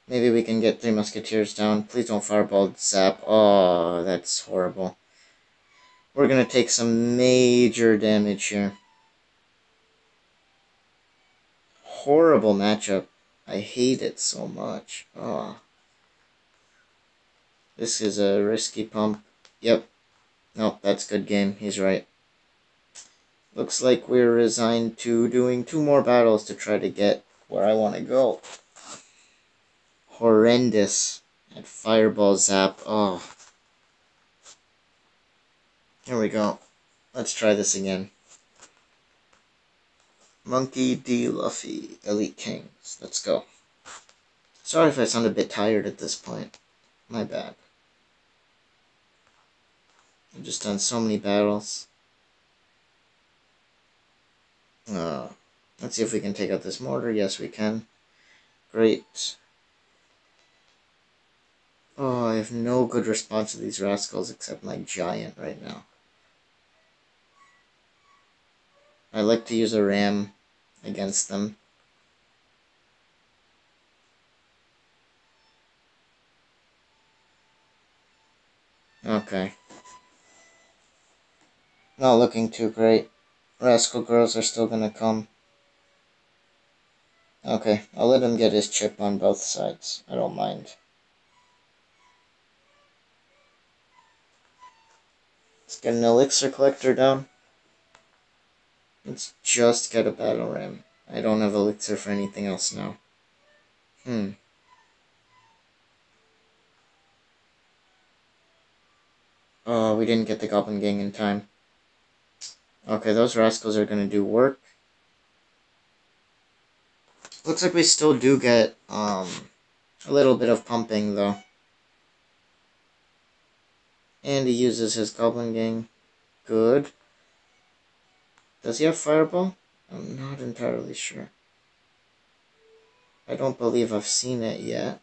Maybe we can get Three Musketeers down. Please don't fireball zap. Oh, that's horrible. We're going to take some major damage here. Horrible matchup. I hate it so much. Oh. This is a risky pump. Yep. Nope, that's good game. He's right. Looks like we're resigned to doing 2 more battles to try to get where I want to go. Horrendous. That fireball zap. Oh. Here we go. Let's try this again. Monkey D. Luffy. Elite Kings. Let's go. Sorry if I sound a bit tired at this point. My bad. I've just done so many battles. Let's see if we can take out this mortar. Yes, we can. Great. Oh, I have no good response to these rascals except my giant right now. I like to use a ram against them. Okay. Not looking too great. Rascal girls are still gonna come. Okay, I'll let him get his chip on both sides. I don't mind. Let's get an elixir collector down. Let's just get a battle ram. I don't have elixir for anything else now. Oh, we didn't get the Goblin Gang in time. Okay, those rascals are gonna do work. Looks like we still do get a little bit of pumping though. And he uses his Goblin Gang. Good. Does he have Fireball? I'm not entirely sure. I don't believe I've seen it yet.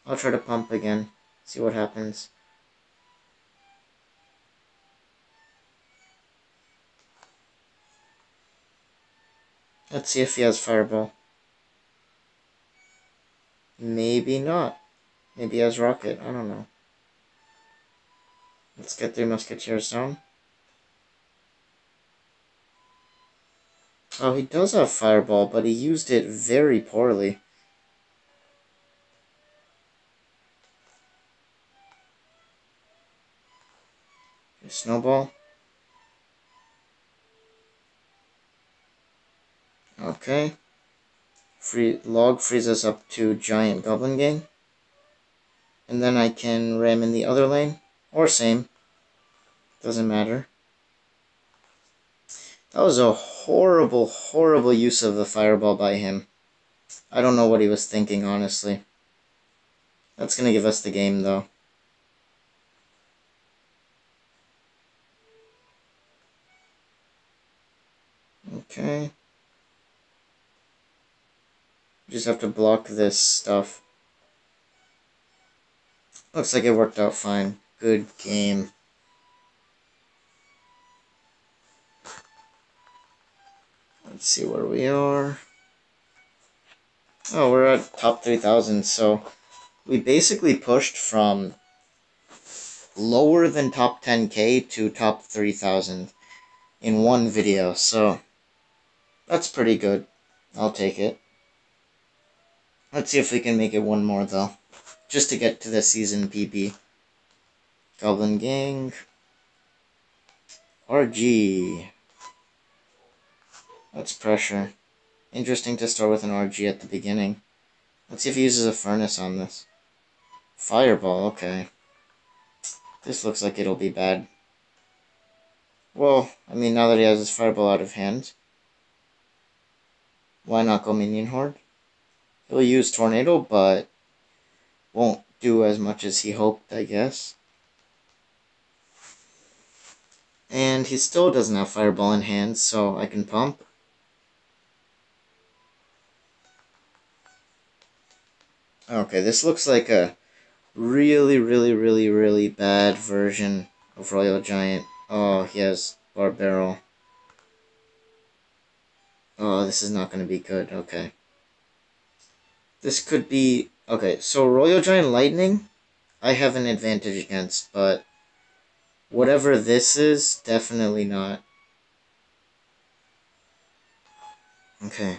I'll try to pump again. See what happens. Let's see if he has Fireball. Maybe not. Maybe he has Rocket. I don't know. Let's get 3 Musketeers down. Oh, he does have Fireball, but he used it very poorly. Snowball. Okay. Log freezes up to Giant Goblin Gang. And then I can ram in the other lane. Or same. Doesn't matter. That was a horrible, horrible use of the Fireball by him. I don't know what he was thinking, honestly. That's going to give us the game, though. Okay. Just have to block this stuff. Looks like it worked out fine. Good game. Let's see where we are. Oh, we're at top 3,000, so we basically pushed from lower than top 10k to top 3,000 in one video, so that's pretty good. I'll take it. Let's see if we can make it one more, though, just to get to the season PB. Goblin Gang. RG. That's pressure. Interesting to start with an RG at the beginning. Let's see if he uses a furnace on this. Fireball, okay. This looks like it'll be bad. Well, I mean, now that he has his Fireball out of hand, why not go Minion Horde? He'll use Tornado, but won't do as much as he hoped, I guess. And he still doesn't have Fireball in hand, so I can pump. Okay, this looks like a really bad version of Royal Giant. Oh, he has Barbarrel. Oh, this is not going to be good. Okay. This could be... Okay, so Royal Giant Lightning, I have an advantage against, but whatever this is, definitely not. Okay.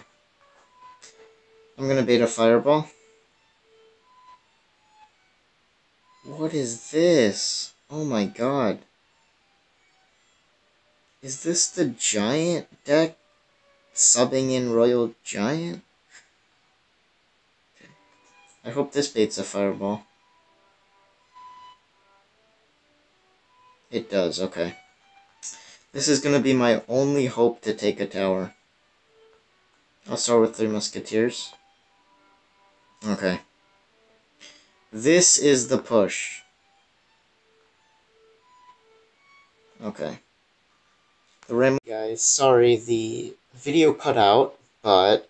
I'm going to bait a Fireball. What is this? Oh my god. Is this the Giant deck subbing in Royal Giant? Okay. I hope this baits a Fireball. It does, okay. This is going to be my only hope to take a tower. I'll start with 3 Musketeers. Okay. This is the push. Okay. The rim... Guys, sorry, the video cut out, but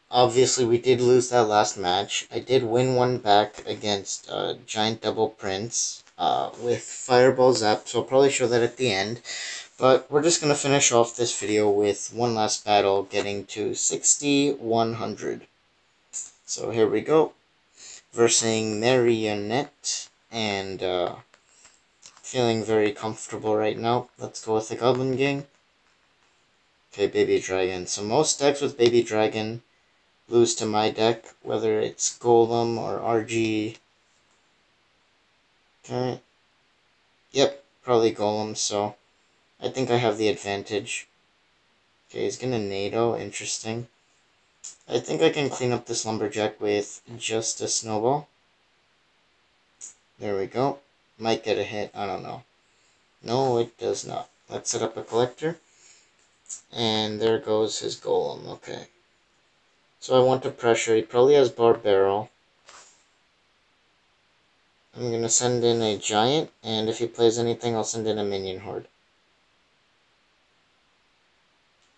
obviously we did lose that last match. I did win one back against Giant Double Prince with Fireball Zap, so I'll probably show that at the end. But we're just going to finish off this video with one last battle, getting to 6,100. So here we go. Versing Marionette, and feeling very comfortable right now. Let's go with the Goblin Gang. Okay, Baby Dragon. So most decks with Baby Dragon lose to my deck, whether it's Golem or RG. Okay. Yep, probably Golem, so I think I have the advantage. Okay, he's gonna NATO, interesting. I think I can clean up this Lumberjack with just a Snowball. There we go. Might get a hit, I don't know. No, it does not. Let's set up a Collector. And there goes his Golem, okay. So I want to pressure, he probably has Barbarrel. I'm going to send in a Giant, and if he plays anything, I'll send in a Minion Horde.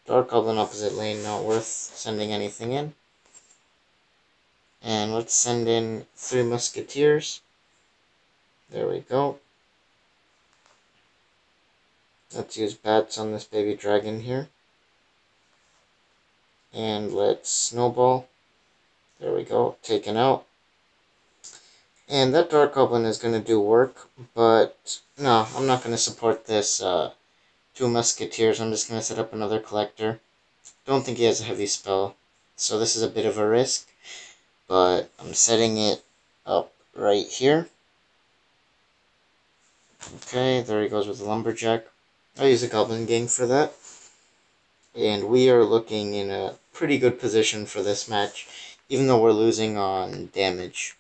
Dark Goblin opposite lane, not worth sending anything in. And let's send in 3 Musketeers. There we go. Let's use Bats on this Baby Dragon here. And let's Snowball. There we go, taken out. And that Dark Goblin is going to do work, but no, I'm not going to support this 2 Musketeers. I'm just going to set up another Collector. Don't think he has a heavy spell, so this is a bit of a risk, but I'm setting it up right here. Okay, there he goes with the Lumberjack. I'll use a Goblin Gang for that. And we are looking in a pretty good position for this match, even though we're losing on damage.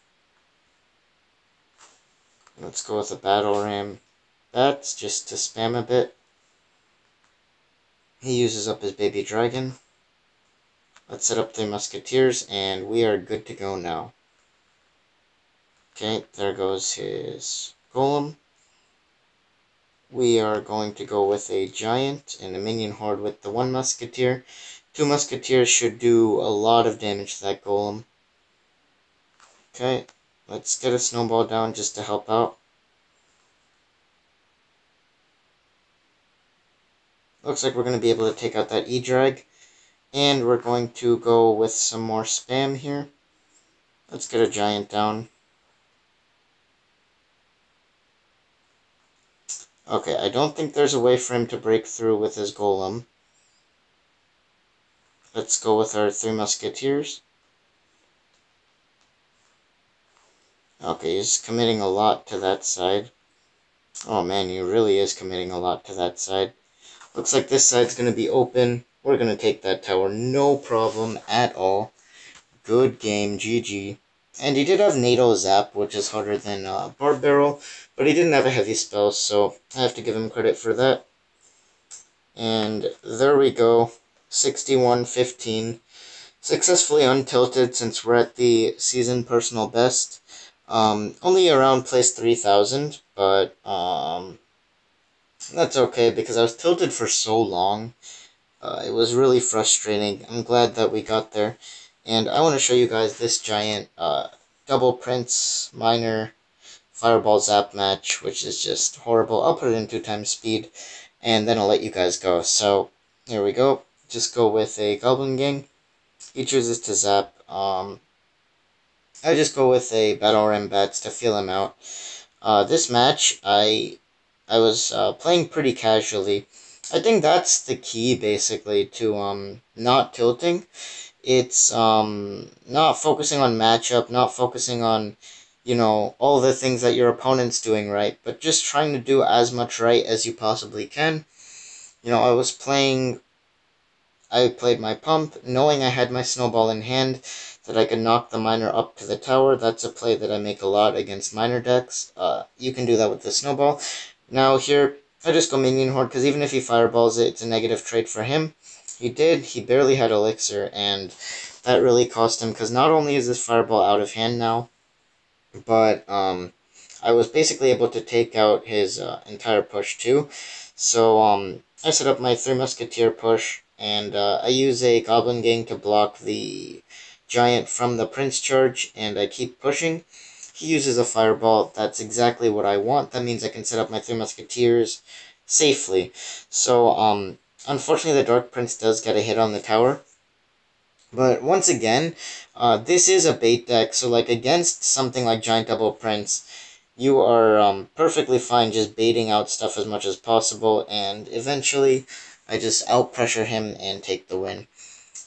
Let's go with a Battle Ram. That's just to spam a bit. He uses up his Baby Dragon. Let's set up 3 Musketeers, and we are good to go now. Okay, there goes his Golem. We are going to go with a Giant and a Minion Horde with the 1 Musketeer. 2 Musketeers should do a lot of damage to that Golem. Okay, let's get a Snowball down just to help out. Looks like we're going to be able to take out that E-Drag. And we're going to go with some more spam here. Let's get a Giant down. Okay, I don't think there's a way for him to break through with his Golem. Let's go with our 3 Musketeers. Okay, he's committing a lot to that side. Oh man, he really is committing a lot to that side. Looks like this side's going to be open. We're going to take that tower, no problem at all. Good game, GG. And he did have NATO Zap, which is harder than Barb Barrel, but he didn't have a heavy spell, so I have to give him credit for that. And there we go, 61-15. Successfully untilted since we're at the season personal best. Only around place 3,000, but that's okay because I was tilted for so long. It was really frustrating. I'm glad that we got there. And I want to show you guys this giant double Prince Minor Fireball Zap match, which is just horrible. I'll put it in 2x speed, and then I'll let you guys go. So, here we go. Just go with a Goblin Gang. He chooses to zap. I just go with a Battle Ram Bats to feel him out. This match, I was playing pretty casually. I think that's the key, basically, to not tilting. It's not focusing on matchup, not focusing on, you know, all the things that your opponent's doing right, but just trying to do as much right as you possibly can. You know, I played my pump, knowing I had my snowball in hand, that I could knock the miner up to the tower. That's a play that I make a lot against miner decks. You can do that with the snowball. Now here, I just go minion horde, because even if he fireballs it, it's a negative trade for him. He did, he barely had elixir, and that really cost him, because not only is this fireball out of hand now, but I was basically able to take out his entire push too. So I set up my 3 Musketeer push, and I use a Goblin Gang to block the Giant from the Prince charge, and I keep pushing. He uses a Fireball. That's exactly what I want. That means I can set up my 3 Musketeers safely. So unfortunately the Dark Prince does get a hit on the tower. But once again, this is a bait deck, so like against something like Giant Double Prince, you are perfectly fine just baiting out stuff as much as possible, and eventually I just out-pressure him and take the win.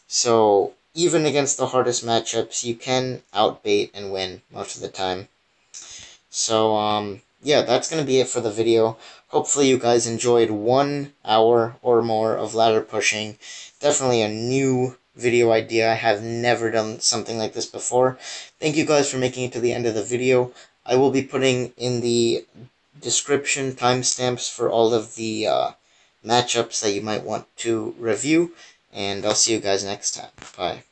So even against the hardest matchups, you can out-bait and win most of the time. So, yeah, that's going to be it for the video. Hopefully you guys enjoyed 1 hour or more of ladder pushing. Definitely a new video idea. I have never done something like this before. Thank you guys for making it to the end of the video. I will be putting in the description timestamps for all of the matchups that you might want to review. And I'll see you guys next time. Bye.